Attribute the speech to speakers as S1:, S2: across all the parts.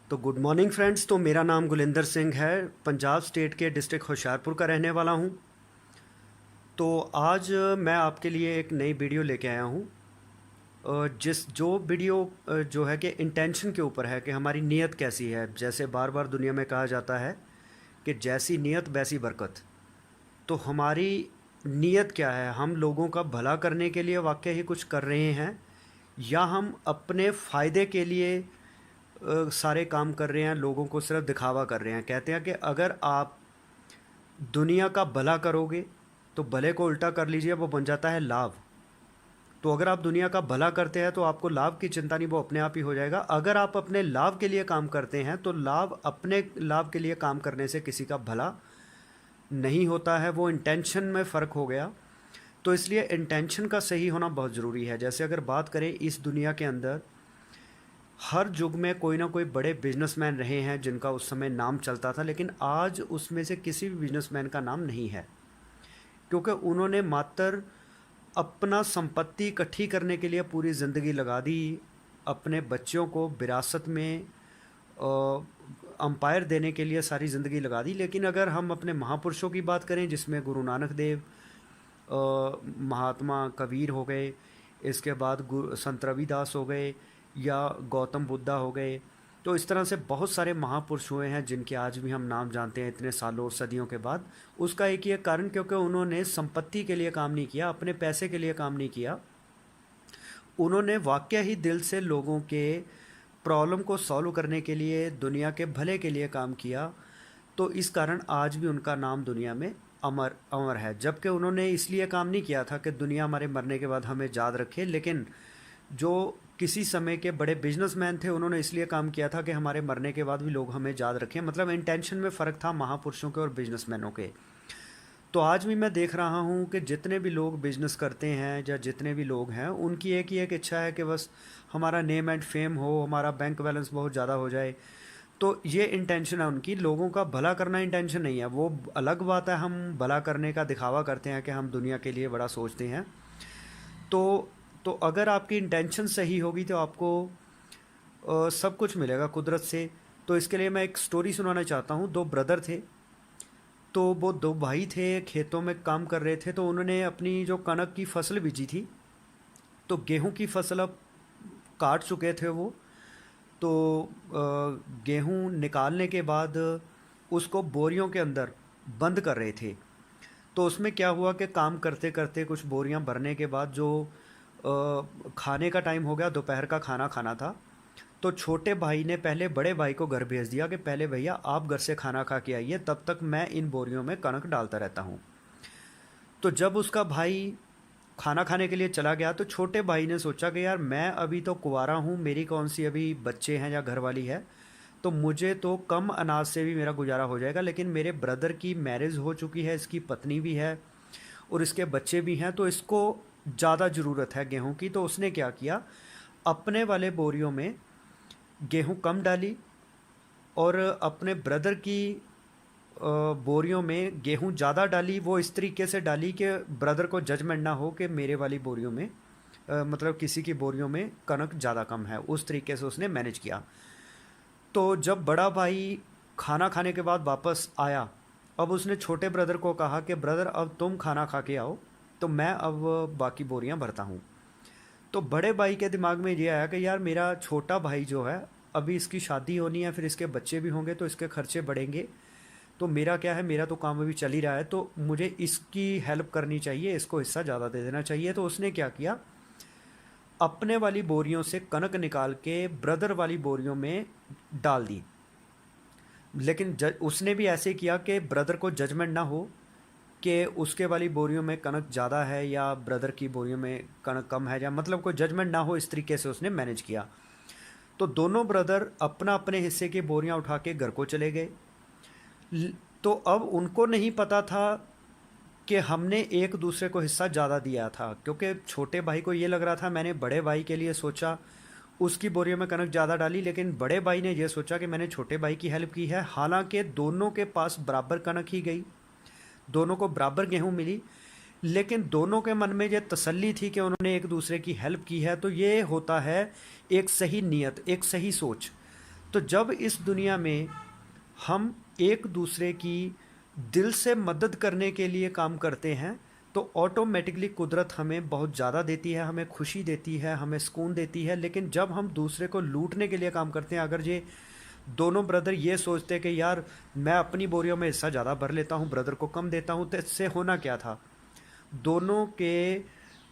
S1: तो good morning friends. तो मेरा नाम गुलिंदर सिंह है, पंजाब स्टेट के डिस्ट्रिक्ट होशियारपुर का रहने वाला हूँ। तो आज मैं आपके लिए एक नई वीडियो लेके आया हूँ। जिस जो वीडियो जो है कि इंटेंशन के ऊपर है कि हमारी नीयत कैसी है। जैसे बार बार दुनिया में कहा जाता है कि जैसी नीयत वैसी बरकत। तो हमारी नीयत क्या है? हम लोगों का भला करने के लिए वाकई ही कुछ कर रहे हैं, या हम अपने फ़ायदे के लिए सारे काम कर रहे हैं, लोगों को सिर्फ दिखावा कर रहे हैं। कहते हैं कि अगर आप दुनिया का भला करोगे तो भले को उल्टा कर लीजिए, वो बन जाता है लाभ। तो अगर आप दुनिया का भला करते हैं तो आपको लाभ की चिंता नहीं, वो अपने आप ही हो जाएगा। अगर आप अपने लाभ के लिए काम करते हैं तो लाभ अपने लाभ के लिए काम करने से किसी का भला नहीं होता है। वो इंटेंशन में फ़र्क हो गया। तो इसलिए इंटेंशन का सही होना बहुत ज़रूरी है। जैसे अगर बात करें, इस दुनिया के अंदर हर युग में कोई ना कोई बड़े बिजनेसमैन रहे हैं जिनका उस समय नाम चलता था, लेकिन आज उसमें से किसी भी बिजनेसमैन का नाम नहीं है, क्योंकि उन्होंने मात्र अपना संपत्ति इकट्ठी करने के लिए पूरी ज़िंदगी लगा दी, अपने बच्चों को विरासत में अंपायर देने के लिए सारी ज़िंदगी लगा दी। लेकिन अगर हम अपने महापुरुषों की बात करें, जिसमें गुरु नानक देव, महात्मा कबीर हो गए, इसके बाद संत रविदास हो गए, या गौतम बुद्धा हो गए, तो इस तरह से बहुत सारे महापुरुष हुए हैं जिनके आज भी हम नाम जानते हैं इतने सालों और सदियों के बाद। उसका एक ही कारण, क्योंकि उन्होंने संपत्ति के लिए काम नहीं किया, अपने पैसे के लिए काम नहीं किया। उन्होंने वाकई ही दिल से लोगों के प्रॉब्लम को सॉल्व करने के लिए, दुनिया के भले के लिए काम किया। तो इस कारण आज भी उनका नाम दुनिया में अमर अमर है। जबकि उन्होंने इसलिए काम नहीं किया था कि दुनिया हमारे मरने के बाद हमें याद रखे, लेकिन जो किसी समय के बड़े बिजनेसमैन थे उन्होंने इसलिए काम किया था कि हमारे मरने के बाद भी लोग हमें याद रखें। मतलब इंटेंशन में फ़र्क था महापुरुषों के और बिजनेसमैनों के। तो आज भी मैं देख रहा हूँ कि जितने भी लोग बिजनेस करते हैं या जितने भी लोग हैं, उनकी एक ही एक इच्छा है कि बस हमारा नेम एंड फेम हो, हमारा बैंक बैलेंस बहुत ज़्यादा हो जाए। तो ये इंटेंशन है उनकी। लोगों का भला करना इंटेंशन नहीं है। वो अलग बात है, हम भला करने का दिखावा करते हैं कि हम दुनिया के लिए बड़ा सोचते हैं। तो तो अगर आपकी इंटेंशन सही होगी तो आपको सब कुछ मिलेगा कुदरत से। तो इसके लिए मैं एक स्टोरी सुनाना चाहता हूँ। दो ब्रदर थे। तो वो दो भाई थे, खेतों में काम कर रहे थे। तो उन्होंने अपनी जो कनक की फसल बीजी थी, तो गेहूं की फसल अब काट चुके थे वो। तो गेहूं निकालने के बाद उसको बोरियों के अंदर बंद कर रहे थे। तो उसमें क्या हुआ कि काम करते करते कुछ बोरियां भरने के बाद जो खाने का टाइम हो गया, दोपहर का खाना खाना था। तो छोटे भाई ने पहले बड़े भाई को घर भेज दिया कि पहले भैया आप घर से खाना खा के आइए, तब तक मैं इन बोरियों में कणक डालता रहता हूँ। तो जब उसका भाई खाना खाने के लिए चला गया, तो छोटे भाई ने सोचा कि यार मैं अभी तो कुंवारा हूँ, मेरी कौन सी अभी बच्चे हैं या घरवाली है, तो मुझे तो कम अनाज से भी मेरा गुजारा हो जाएगा। लेकिन मेरे ब्रदर की मैरिज हो चुकी है, इसकी पत्नी भी है और इसके बच्चे भी हैं, तो इसको ज़्यादा ज़रूरत है गेहूं की। तो उसने क्या किया, अपने वाले बोरियों में गेहूं कम डाली और अपने ब्रदर की बोरियों में गेहूं ज़्यादा डाली। वो इस तरीके से डाली कि ब्रदर को जजमेंट ना हो कि मेरे वाली बोरियों में मतलब किसी की बोरियों में कनक ज़्यादा कम है। उस तरीके से उसने मैनेज किया। तो जब बड़ा भाई खाना खाने के बाद वापस आया, अब उसने छोटे ब्रदर को कहा कि ब्रदर अब तुम खाना खा के आओ, तो मैं अब बाकी बोरियां भरता हूँ। तो बड़े भाई के दिमाग में ये आया कि यार मेरा छोटा भाई जो है, अभी इसकी शादी होनी है, फिर इसके बच्चे भी होंगे, तो इसके खर्चे बढ़ेंगे। तो मेरा क्या है, मेरा तो काम अभी चल ही रहा है, तो मुझे इसकी हेल्प करनी चाहिए, इसको हिस्सा ज़्यादा दे देना चाहिए। तो उसने क्या किया, अपने वाली बोरियों से कनक निकाल के ब्रदर वाली बोरियों में डाल दी। लेकिन उसने भी ऐसे किया कि ब्रदर को जजमेंट ना हो कि उसके वाली बोरियों में कनक ज़्यादा है या ब्रदर की बोरियों में कनक कम है, या मतलब कोई जजमेंट ना हो, इस तरीके से उसने मैनेज किया। तो दोनों ब्रदर अपना अपने हिस्से की बोरियां उठा के घर को चले गए। तो अब उनको नहीं पता था कि हमने एक दूसरे को हिस्सा ज़्यादा दिया था, क्योंकि छोटे भाई को ये लग रहा था मैंने बड़े भाई के लिए सोचा, उसकी बोरियों में कनक ज़्यादा डाली। लेकिन बड़े भाई ने यह सोचा कि मैंने छोटे भाई की हेल्प की है। हालांकि दोनों के पास बराबर कनक ही गई, दोनों को बराबर गेहूं मिली, लेकिन दोनों के मन में ये तसल्ली थी कि उन्होंने एक दूसरे की हेल्प की है। तो ये होता है एक सही नीयत, एक सही सोच। तो जब इस दुनिया में हम एक दूसरे की दिल से मदद करने के लिए काम करते हैं, तो ऑटोमेटिकली कुदरत हमें बहुत ज़्यादा देती है, हमें खुशी देती है, हमें सुकून देती है। लेकिन जब हम दूसरे को लूटने के लिए काम करते हैं, अगर ये दोनों ब्रदर ये सोचते हैं कि यार मैं अपनी बोरियों में हिस्सा ज़्यादा भर लेता हूँ, ब्रदर को कम देता हूँ, तो इससे होना क्या था? दोनों के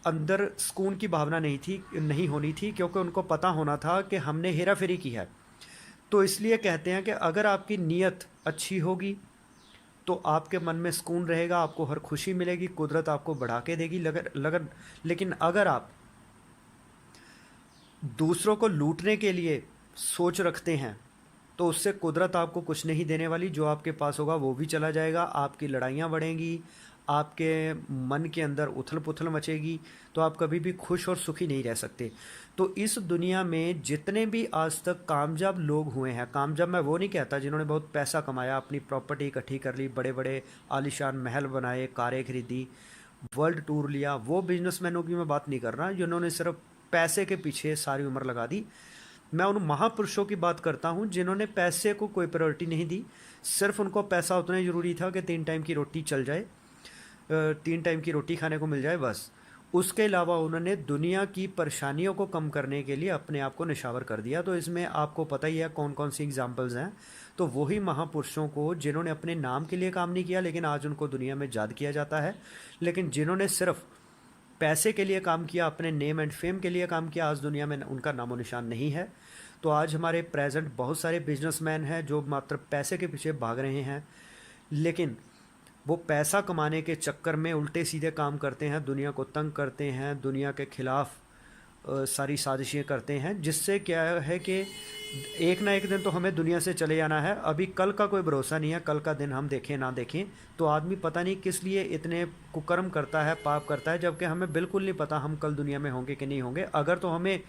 S1: अंदर सुकून की भावना नहीं होनी थी, क्योंकि उनको पता होना था कि हमने हेरा फेरी की है। तो इसलिए कहते हैं कि अगर आपकी नीयत अच्छी होगी तो आपके मन में सुकून रहेगा, आपको हर खुशी मिलेगी, कुदरत आपको बढ़ा के देगी। लेकिन अगर आप दूसरों को लूटने के लिए सोच रखते हैं, तो उससे कुदरत आपको कुछ नहीं देने वाली। जो आपके पास होगा वो भी चला जाएगा, आपकी लड़ाइयाँ बढ़ेंगी, आपके मन के अंदर उथल पुथल मचेगी, तो आप कभी भी खुश और सुखी नहीं रह सकते। तो इस दुनिया में जितने भी आज तक कामयाब लोग हुए हैं, कामयाब मैं वो नहीं कहता जिन्होंने बहुत पैसा कमाया, अपनी प्रॉपर्टी इकट्ठी कर ली, बड़े बड़े आलीशान महल बनाए, कारें खरीदी, वर्ल्ड टूर लिया, वो बिजनेसमैनों की मैं बात नहीं कर रहा जिन्होंने सिर्फ पैसे के पीछे सारी उम्र लगा दी। मैं उन महापुरुषों की बात करता हूँ जिन्होंने पैसे को कोई प्रायोरिटी नहीं दी, सिर्फ उनको पैसा उतना ही ज़रूरी था कि 3 टाइम की रोटी चल जाए, 3 टाइम की रोटी खाने को मिल जाए, बस। उसके अलावा उन्होंने दुनिया की परेशानियों को कम करने के लिए अपने आप को निछावर कर दिया। तो इसमें आपको पता ही है कौन कौन सी एग्जाम्पल्स हैं। तो वही महापुरुषों को जिन्होंने अपने नाम के लिए काम नहीं किया, लेकिन आज उनको दुनिया में याद किया जाता है। लेकिन जिन्होंने सिर्फ पैसे के लिए काम किया, अपने नेम एंड फेम के लिए काम किया, आज दुनिया में उनका नामो निशान नहीं है। तो आज हमारे प्रेजेंट बहुत सारे बिजनेसमैन हैं जो मात्र पैसे के पीछे भाग रहे हैं, लेकिन वो पैसा कमाने के चक्कर में उल्टे सीधे काम करते हैं, दुनिया को तंग करते हैं, दुनिया के खिलाफ सारी साजिशें करते हैं, जिससे क्या है कि एक ना एक दिन तो हमें दुनिया से चले जाना है। अभी कल का कोई भरोसा नहीं है, कल का दिन हम देखें ना देखें। तो आदमी पता नहीं किस लिए इतने कुकर्म करता है, पाप करता है, जबकि हमें बिल्कुल नहीं पता हम कल दुनिया में होंगे कि नहीं होंगे। अगर तो हमें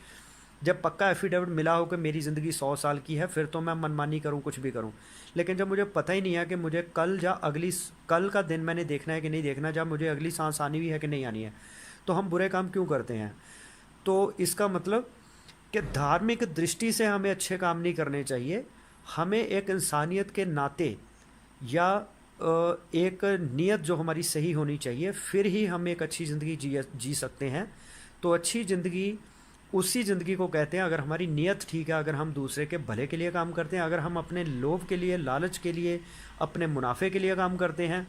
S1: जब पक्का एफिडेविट मिला हो कि मेरी ज़िंदगी 100 साल की है, फिर तो मैं मनमानी करूं, कुछ भी करूं। लेकिन जब मुझे पता ही नहीं है कि मुझे कल का दिन मैंने देखना है कि नहीं देखना, जब मुझे अगली सांस आनी भी है कि नहीं आनी है, तो हम बुरे काम क्यों करते हैं? तो इसका मतलब कि धार्मिक दृष्टि से हमें अच्छे काम नहीं करने चाहिए। हमें एक इंसानियत के नाते या एक नीयत जो हमारी सही होनी चाहिए, फिर ही हम एक अच्छी ज़िंदगी जी सकते हैं। तो अच्छी ज़िंदगी उसी ज़िंदगी को कहते हैं अगर हमारी नीयत ठीक है, अगर हम दूसरे के भले के लिए काम करते हैं, अगर हम अपने लोभ के लिए, लालच के लिए, अपने मुनाफे के लिए काम करते हैं,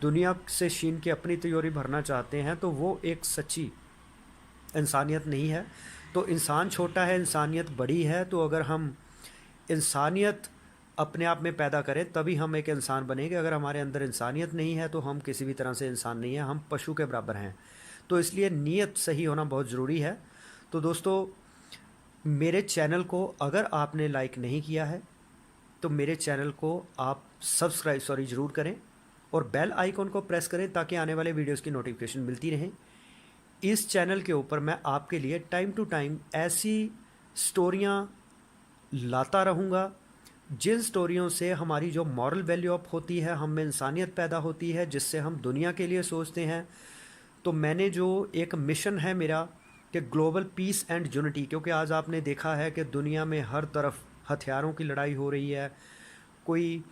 S1: दुनिया से छीन के अपनी तिजोरी भरना चाहते हैं, तो वो एक सच्ची इंसानियत नहीं है। तो इंसान छोटा है, इंसानियत बड़ी है। तो अगर हम इंसानियत अपने आप में पैदा करें तभी हम एक इंसान बनेंगे। अगर हमारे अंदर इंसानियत नहीं है तो हम किसी भी तरह से इंसान नहीं है, हम पशु के बराबर हैं। तो इसलिए नीयत सही होना बहुत ज़रूरी है। तो दोस्तों, मेरे चैनल को अगर आपने लाइक नहीं किया है तो मेरे चैनल को आप सब्सक्राइब ज़रूर करें और बेल आइकॉन को प्रेस करें ताकि आने वाले वीडियोस की नोटिफिकेशन मिलती रहे। इस चैनल के ऊपर मैं आपके लिए टाइम टू टाइम ऐसी स्टोरियां लाता रहूँगा जिन स्टोरियों से हमारी जो मॉरल वैल्यू अप होती है, हम में इंसानियत पैदा होती है, जिससे हम दुनिया के लिए सोचते हैं। तो मैंने जो एक मिशन है मेरा कि ग्लोबल पीस एंड यूनिटी, क्योंकि आज आपने देखा है कि दुनिया में हर तरफ हथियारों की लड़ाई हो रही है, कोई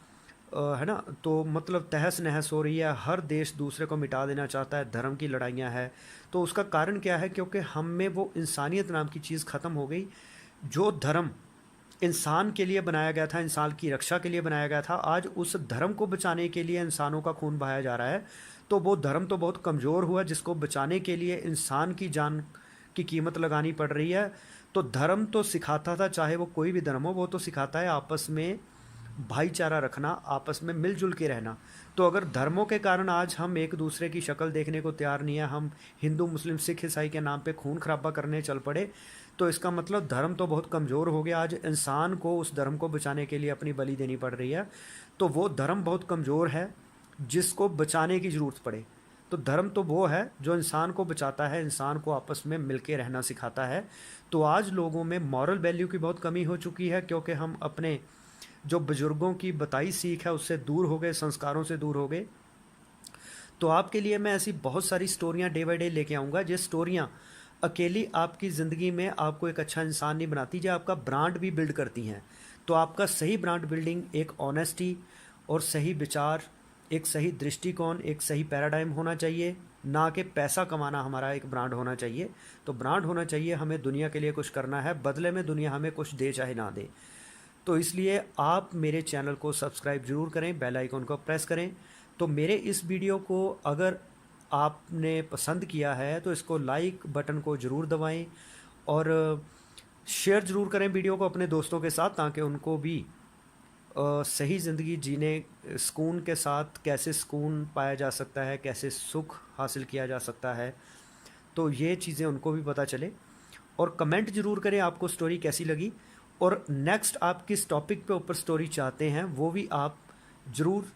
S1: है ना, तो मतलब तहस नहस हो रही है, हर देश दूसरे को मिटा देना चाहता है, धर्म की लड़ाइयाँ हैं। तो उसका कारण क्या है? क्योंकि हम में वो इंसानियत नाम की चीज़ ख़त्म हो गई। जो धर्म इंसान के लिए बनाया गया था, इंसान की रक्षा के लिए बनाया गया था, आज उस धर्म को बचाने के लिए इंसानों का खून बहाया जा रहा है। तो वो धर्म तो बहुत कमज़ोर हुआ, जिसको बचाने के लिए इंसान की जान की कीमत लगानी पड़ रही है। तो धर्म तो सिखाता था, चाहे वो कोई भी धर्म हो, वो तो सिखाता है आपस में भाईचारा रखना, आपस में मिलजुल के रहना। तो अगर धर्मों के कारण आज हम एक दूसरे की शक्ल देखने को तैयार नहीं है, हम हिंदू मुस्लिम सिख ईसाई के नाम पे खून खराबा करने चल पड़े, तो इसका मतलब धर्म तो बहुत कमज़ोर हो गया। आज इंसान को उस धर्म को बचाने के लिए अपनी बलि देनी पड़ रही है। तो वो धर्म बहुत कमज़ोर है जिसको बचाने की ज़रूरत पड़े। तो धर्म तो वो है जो इंसान को बचाता है, इंसान को आपस में मिलके रहना सिखाता है। तो आज लोगों में मॉरल वैल्यू की बहुत कमी हो चुकी है, क्योंकि हम अपने जो बुज़ुर्गों की बताई सीख है उससे दूर हो गए, संस्कारों से दूर हो गए। तो आपके लिए मैं ऐसी बहुत सारी स्टोरियां डे बाय डे लेके आऊँगा, जिस स्टोरियां अकेली आपकी ज़िंदगी में आपको एक अच्छा इंसान नहीं बनाती, जो आपका ब्रांड भी बिल्ड करती हैं। तो आपका सही ब्रांड बिल्डिंग एक ऑनेस्टी और सही विचार, एक सही दृष्टिकोण, एक सही पैराडाइम होना चाहिए, ना कि पैसा कमाना हमारा एक ब्रांड होना चाहिए। तो ब्रांड होना चाहिए, हमें दुनिया के लिए कुछ करना है, बदले में दुनिया हमें कुछ दे चाहे ना दे। तो इसलिए आप मेरे चैनल को सब्सक्राइब ज़रूर करें, बेल आइकन को प्रेस करें। तो मेरे इस वीडियो को अगर आपने पसंद किया है तो इसको लाइक बटन को ज़रूर दबाएं और शेयर ज़रूर करें वीडियो को अपने दोस्तों के साथ, ताकि उनको भी सही ज़िंदगी जीने, सुकून के साथ कैसे सुकून पाया जा सकता है, कैसे सुख हासिल किया जा सकता है, तो ये चीज़ें उनको भी पता चले। और कमेंट ज़रूर करें आपको स्टोरी कैसी लगी, और नेक्स्ट आप किस टॉपिक पे ऊपर स्टोरी चाहते हैं वो भी आप ज़रूर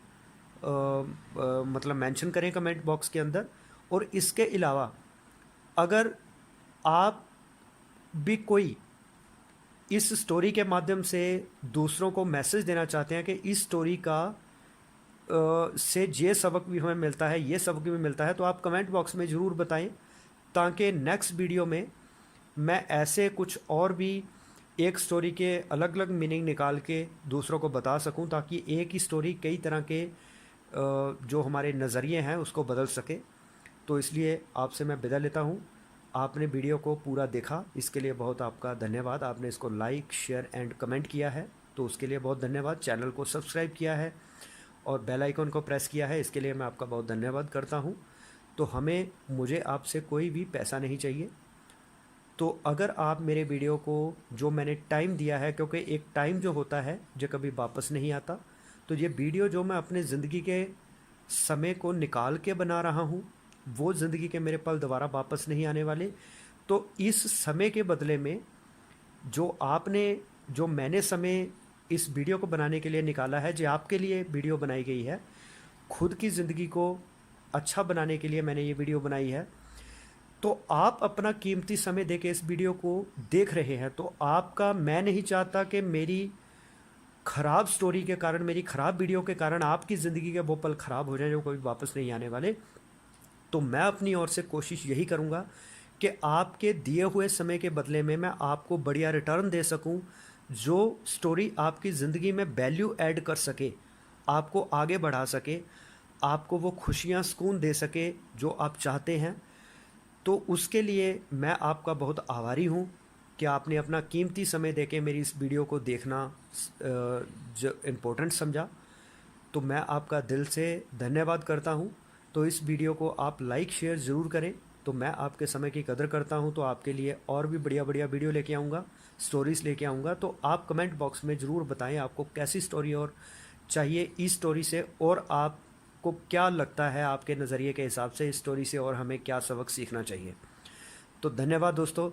S1: मतलब मेंशन करें कमेंट बॉक्स के अंदर। और इसके अलावा अगर आप भी कोई इस स्टोरी के माध्यम से दूसरों को मैसेज देना चाहते हैं कि इस स्टोरी का से ये सबक भी हमें मिलता है, ये सबक भी मिलता है, तो आप कमेंट बॉक्स में ज़रूर बताएं, ताकि नेक्स्ट वीडियो में मैं ऐसे कुछ और भी एक स्टोरी के अलग अलग मीनिंग निकाल के दूसरों को बता सकूं, ताकि एक ही स्टोरी कई तरह के जो हमारे नज़रिए हैं उसको बदल सके। तो इसलिए आपसे मैं विदा लेता हूं। आपने वीडियो को पूरा देखा, इसके लिए बहुत आपका धन्यवाद। आपने इसको लाइक, शेयर एंड कमेंट किया है, तो उसके लिए बहुत धन्यवाद। चैनल को सब्सक्राइब किया है और बेल आइकन को प्रेस किया है, इसके लिए मैं आपका बहुत धन्यवाद करता हूं। तो मुझे आपसे कोई भी पैसा नहीं चाहिए। तो अगर आप मेरे वीडियो को, जो मैंने टाइम दिया है, क्योंकि एक टाइम जो होता है जो कभी वापस नहीं आता, तो ये वीडियो जो मैं अपने ज़िंदगी के समय को निकाल के बना रहा हूँ, वो ज़िंदगी के मेरे पल दोबारा वापस नहीं आने वाले। तो इस समय के बदले में जो मैंने समय इस वीडियो को बनाने के लिए निकाला है, जो आपके लिए वीडियो बनाई गई है, खुद की ज़िंदगी को अच्छा बनाने के लिए मैंने ये वीडियो बनाई है। तो आप अपना कीमती समय देके इस वीडियो को देख रहे हैं, तो आपका, मैं नहीं चाहता कि मेरी ख़राब स्टोरी के कारण, मेरी ख़राब वीडियो के कारण आपकी ज़िंदगी के वो पल ख़राब हो जाएं जो कभी वापस नहीं आने वाले। तो मैं अपनी ओर से कोशिश यही करूँगा कि आपके दिए हुए समय के बदले में मैं आपको बढ़िया रिटर्न दे सकूँ, जो स्टोरी आपकी ज़िंदगी में वैल्यू ऐड कर सके, आपको आगे बढ़ा सके, आपको वो खुशियाँ, सुकून दे सके जो आप चाहते हैं। तो उसके लिए मैं आपका बहुत आभारी हूँ कि आपने अपना कीमती समय देके मेरी इस वीडियो को देखना जो इम्पोर्टेंट समझा। तो मैं आपका दिल से धन्यवाद करता हूँ। तो इस वीडियो को आप लाइक, शेयर ज़रूर करें। तो मैं आपके समय की कदर करता हूँ, तो आपके लिए और भी बढ़िया बढ़िया वीडियो लेके आऊँगा, स्टोरीज़ लेके आऊँगा। तो आप कमेंट बॉक्स में ज़रूर बताएं आपको कैसी स्टोरी और चाहिए इस स्टोरी से, और आपको क्या लगता है, आपके नज़रिए के हिसाब से इस स्टोरी से और हमें क्या सबक सीखना चाहिए। तो धन्यवाद दोस्तों।